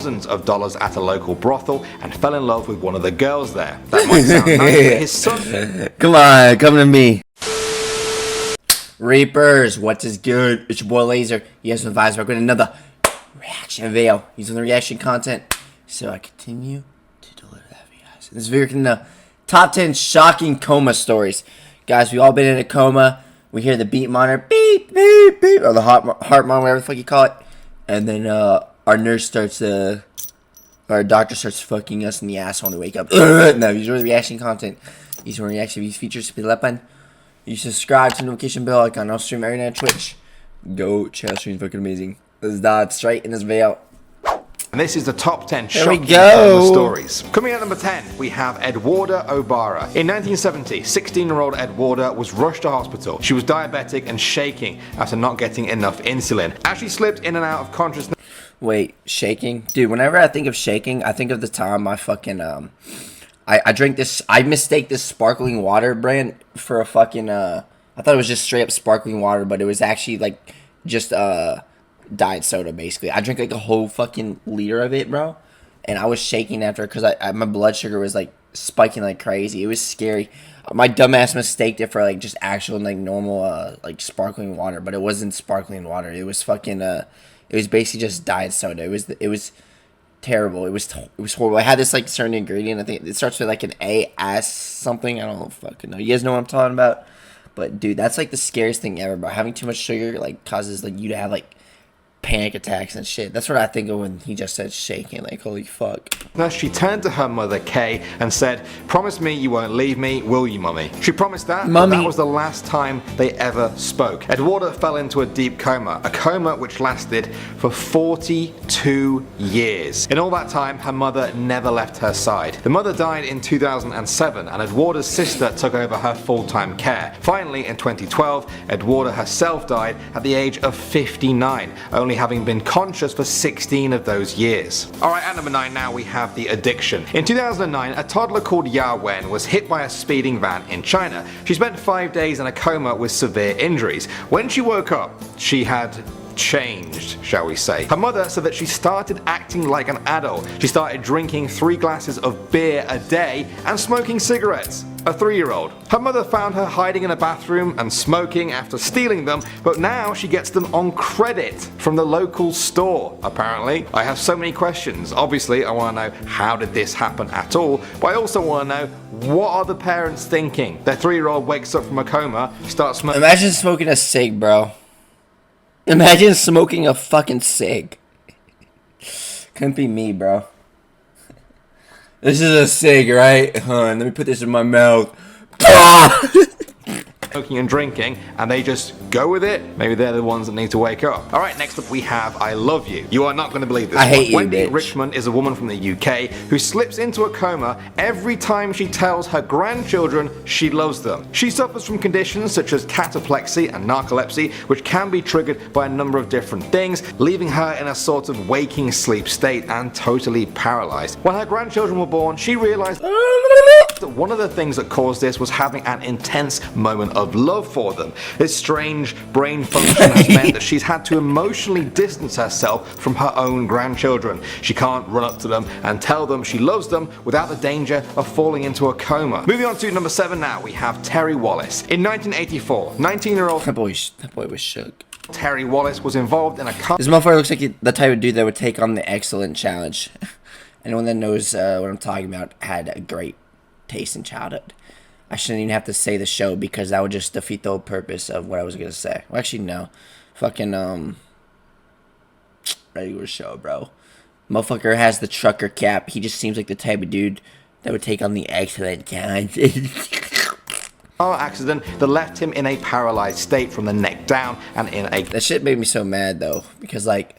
thousands of dollars at a local brothel and fell in love with one of the girls there. That might sound nice, but his son... Come on, come to me. Reapers, what is good? It's your boy Laser. You guys advise back with another reaction video using the reaction content. So I continue to deliver that for you guys. This video is the top 10 shocking coma stories. Guys, we all been in a coma. We hear the beat monitor, beep, beep, beep, or the heart monitor, whatever the fuck you call it. And then our nurse starts our doctor starts fucking us in the ass when we wake up. No, use the reaction content. Use reaction these features to be weapon. You subscribe to the notification bell icon. I'll stream every night on Twitch. Go check out streams fucking amazing. Let's dive straight in this video. And this is the top 10 shocking stories. Coming at number 10, we have Edwarda Obara. In 1970, 16-year-old Edwarda was rushed to hospital. She was diabetic and shaking after not getting enough insulin. As she slipped in and out of consciousness. Wait, shaking? Dude, whenever I think of shaking, I think of the time I fucking, I drink this, I mistake this sparkling water brand for a fucking, I thought it was just straight up sparkling water, but it was actually, like, just, diet soda, basically. I drank, like, a whole fucking liter of it, bro, and I was shaking after, because my blood sugar was, like, spiking like crazy. It was scary. My dumbass mistaked it for, like, just actual, like, normal, like, sparkling water, but it wasn't sparkling water. It was fucking, it was basically just diet soda. It was terrible. It was horrible. I had this like certain ingredient. I think it starts with like an A-S something. I don't fucking know. You guys know what I'm talking about? But dude, that's like the scariest thing ever, bro. Having too much sugar like causes like you to have like panic attacks and shit. That's what I think of when he just said shaking. Like, holy fuck. Thus, she turned to her mother, Kay, and said, "Promise me you won't leave me, will you, mummy?" She promised that, but that was the last time they ever spoke. Edwarda fell into a deep coma, a coma which lasted for 42 years. In all that time, her mother never left her side. The mother died in 2007, and Edwarda's sister took over her full-time care. Finally, in 2012, Edwarda herself died at the age of 59, only having been conscious for 16 of those years. Alright, at number 9 now we have the addiction. In 2009, a toddler called Ya was hit by a speeding van in China. She spent 5 days in a coma with severe injuries. When she woke up, she had changed, shall we say. Her mother said that she started acting like an adult. She started drinking 3 glasses of beer a day and smoking cigarettes. A 3-year-old. Her mother found her hiding in a bathroom and smoking after stealing them, but now she gets them on credit from the local store, apparently. I have so many questions. Obviously, I want to know how did this happen at all, but I also want to know what are the parents thinking? Their 3-year-old wakes up from a coma, starts smoking. Imagine smoking a cig, bro. Imagine smoking a fucking cig. Couldn't be me, bro. This is a cig, right? Let me put this in my mouth. Smoking and drinking, and they just go with it. Maybe they're the ones that need to wake up. Alright, next up we have I Love You. You are not going to believe this. I hate you, Wendy bitch. Richmond is a woman from the UK who slips into a coma every time she tells her grandchildren she loves them. She suffers from conditions such as cataplexy and narcolepsy, which can be triggered by a number of different things, leaving her in a sort of waking sleep state and totally paralyzed. When her grandchildren were born, she realized that one of the things that caused this was having an intense moment of love for them. This strange brain function has meant that she's had to emotionally distance herself from her own grandchildren. She can't run up to them and tell them she loves them without the danger of falling into a coma. Moving on to number 7 now, we have Terry Wallace. In 1984, 19-year-old That boy was shook. Terry Wallace was involved in a car. This motherfucker looks like the type of dude that would take on the Excellent Challenge. Anyone that knows what I'm talking about had a great taste in childhood. I shouldn't even have to say the show because that would just defeat the whole purpose of what I was gonna say. Well, actually, no. Fucking, regular show, bro. Motherfucker has the trucker cap. He just seems like the type of dude that would take on the Excellent Challenge. Car accident that left him in a paralyzed state from the neck down and in a... That shit made me so mad, though. Because, like,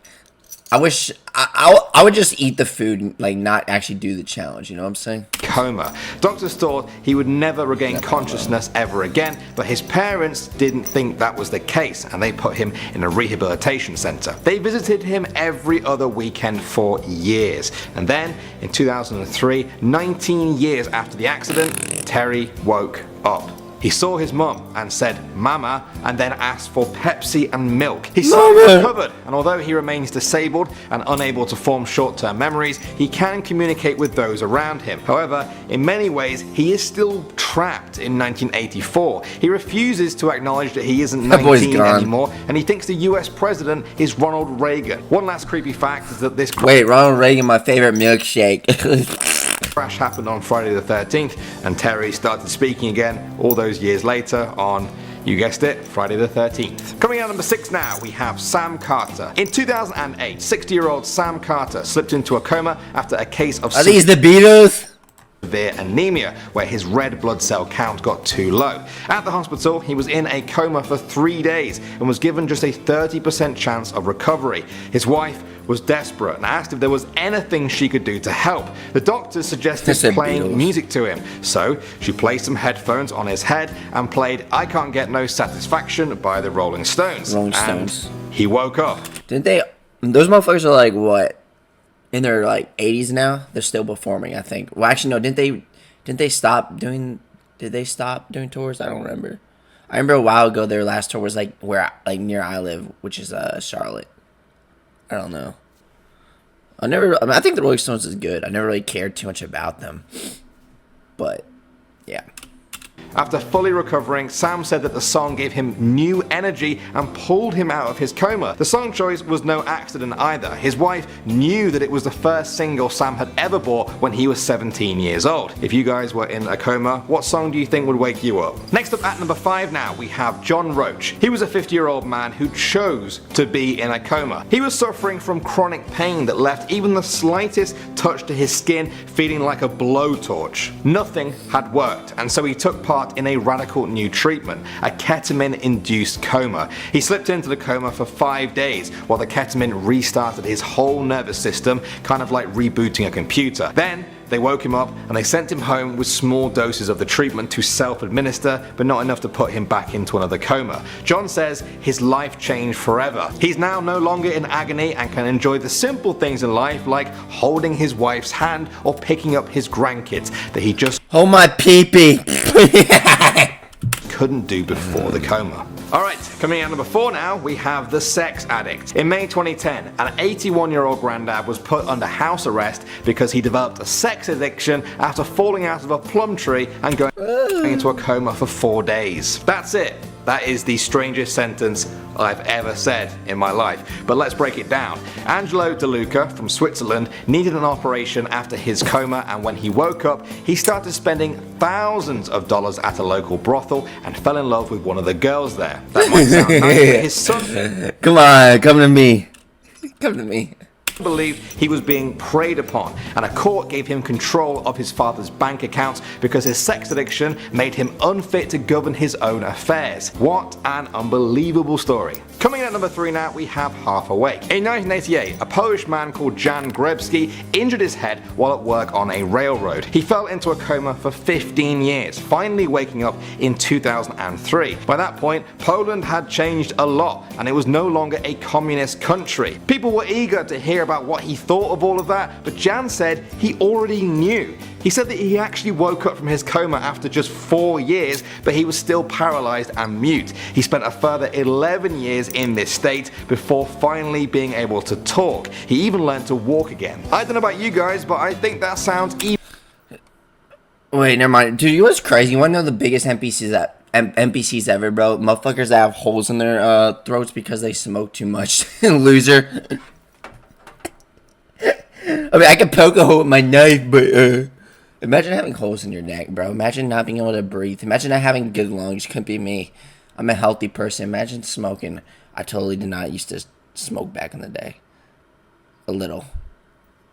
I wish I would just eat the food and like not actually do the challenge, you know what I'm saying? Coma. Doctors thought he would never regain consciousness ever again, but his parents didn't think that was the case and they put him in a rehabilitation center. They visited him every other weekend for years, and then in 2003, 19 years after the accident, Terry woke up. He saw his mum and said "mama" and then asked for Pepsi and milk. He slowly recovered, and although he remains disabled and unable to form short-term memories, he can communicate with those around him. However, in many ways, he is still trapped in 1984. He refuses to acknowledge that he isn't 19 anymore, and he thinks the US president is Ronald Reagan. One last creepy fact is that this Ronald Reagan, my favorite milkshake. crash happened on Friday the 13th, and Terry started speaking again all those years later on, you guessed it, Friday the 13th. Coming out number 6 now, we have Sam Carter. In 2008, 60-year-old Sam Carter slipped into a coma after a case of Are these the Beatles? Severe anemia, where his red blood cell count got too low. At the hospital, he was in a coma for 3 days and was given just a 30% chance of recovery. His wife was desperate and asked if there was anything she could do to help. The doctors suggested playing music to him, so she placed some headphones on his head and played "I Can't Get No Satisfaction" by the Rolling Stones. And he woke up. Didn't they? Those motherfuckers are like what? In their like 80s now. They're still performing, I think. Well, actually, no. Didn't they stop doing? Did they stop doing tours? I don't remember. I remember a while ago their last tour was like near I live, which is Charlotte. I don't know. I think the Rolling Stones is good. I never really cared too much about them. But yeah. After fully recovering, Sam said that the song gave him new energy and pulled him out of his coma. The song choice was no accident either. His wife knew that it was the first single Sam had ever bought when he was 17 years old. If you guys were in a coma, what song do you think would wake you up? Next up at number 5 now, we have John Roach. He was a 50-year-old man who chose to be in a coma. He was suffering from chronic pain that left even the slightest touch to his skin feeling like a blowtorch. Nothing had worked, and so he took part in a radical new treatment, a ketamine-induced coma. He slipped into the coma for 5 days while the ketamine restarted his whole nervous system, kind of like rebooting a computer. Then they woke him up and they sent him home with small doses of the treatment to self-administer, but not enough to put him back into another coma. John says his life changed forever. He's now no longer in agony and can enjoy the simple things in life like holding his wife's hand or picking up his grandkids that he just hold my pee-pee couldn't do before the coma. Alright, coming out number 4 now, we have the sex addict. In May 2010, an 81-year-old granddad was put under house arrest because he developed a sex addiction after falling out of a plum tree and going into a coma for 4 days. That's it. That is the strangest sentence I've ever said in my life. But let's break it down. Angelo De Luca from Switzerland needed an operation after his coma, and when he woke up, he started spending thousands of dollars at a local brothel and fell in love with one of the girls there. That might sound nice, but his son... Come on, come to me. Come to me. Believed he was being preyed upon, and a court gave him control of his father's bank accounts because his sex addiction made him unfit to govern his own affairs. What an unbelievable story. Coming in at number 3 now, we have Half Awake. In 1988, a Polish man called Jan Grebski injured his head while at work on a railroad. He fell into a coma for 15 years, finally waking up in 2003. By that point, Poland had changed a lot, and it was no longer a communist country. People were eager to hear about what he thought of all of that, but Jan said he already knew. He said that he actually woke up from his coma after just 4 years, but he was still paralyzed and mute. He spent a further 11 years in this state before finally being able to talk. He even learned to walk again. I don't know about you guys, but I think that sounds even... Wait, never mind. Dude, you know what's crazy? You wanna know the biggest NPCs ever, bro? Motherfuckers that have holes in their throats because they smoke too much. Loser. I mean, I can poke a hole with my knife, but imagine having holes in your neck, bro. Imagine not being able to breathe. Imagine not having good lungs. Couldn't be me. I'm a healthy person. Imagine smoking. I totally did not used to smoke back in the day. A little.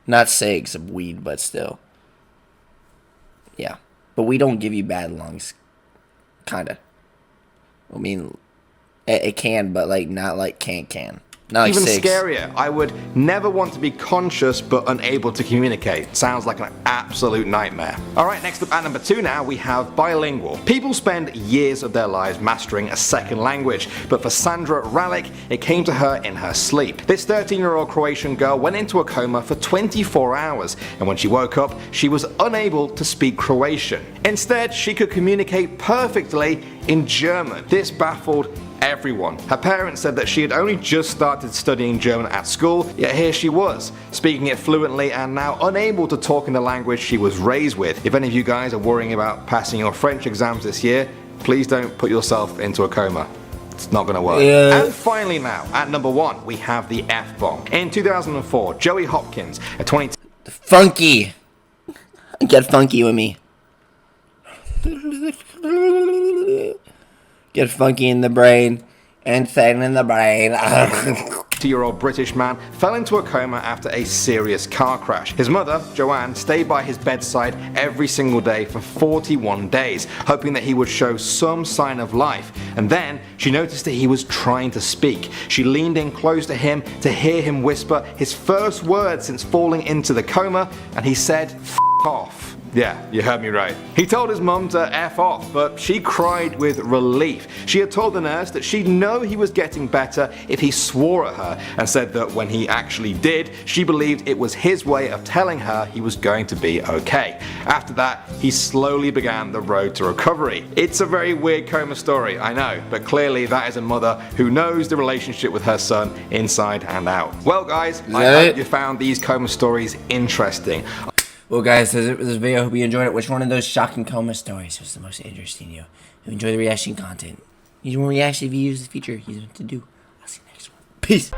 Not cigs, of weed, but still. Yeah. But we don't give you bad lungs. Kinda. I mean, it can, but like not like can. Not Even 6. scarier, I would never want to be conscious but unable to communicate. Sounds like an absolute nightmare. Alright, next up at number 2 now, we have bilingual. People spend years of their lives mastering a second language, but for Sandra Ralic, it came to her in her sleep. This 13-year-old Croatian girl went into a coma for 24 hours, and when she woke up, she was unable to speak Croatian. Instead, she could communicate perfectly in German. This baffled everyone. Her parents said that she had only just started studying German at school, yet here she was, speaking it fluently and now unable to talk in the language she was raised with. If any of you guys are worrying about passing your French exams this year, please don't put yourself into a coma. It's not gonna work. Yeah. And finally now, at number 1, we have the F-bomb. In 2004, Joey Hopkins, a 22 Funky. Get funky with me. Get funky in the brain. Insane in the brain. 22-year-old British man fell into a coma after a serious car crash. His mother, Joanne, stayed by his bedside every single day for 41 days, hoping that he would show some sign of life. And then she noticed that he was trying to speak. She leaned in close to him to hear him whisper his first words since falling into the coma, and he said, "F off." Yeah, you heard me right. He told his mum to F off, but she cried with relief. She had told the nurse that she'd know he was getting better if he swore at her, and said that when he actually did, she believed it was his way of telling her he was going to be okay. After that, he slowly began the road to recovery. It's a very weird coma story, I know, but clearly that is a mother who knows the relationship with her son inside and out. Well guys, I hope you found these coma stories interesting. Well guys, that's it for this video. I hope you enjoyed it. Which one of those shocking coma stories was the most interesting to you? If you enjoy the reaction content, need more reaction videos in the future, here's what to do. I'll see you next one. Peace.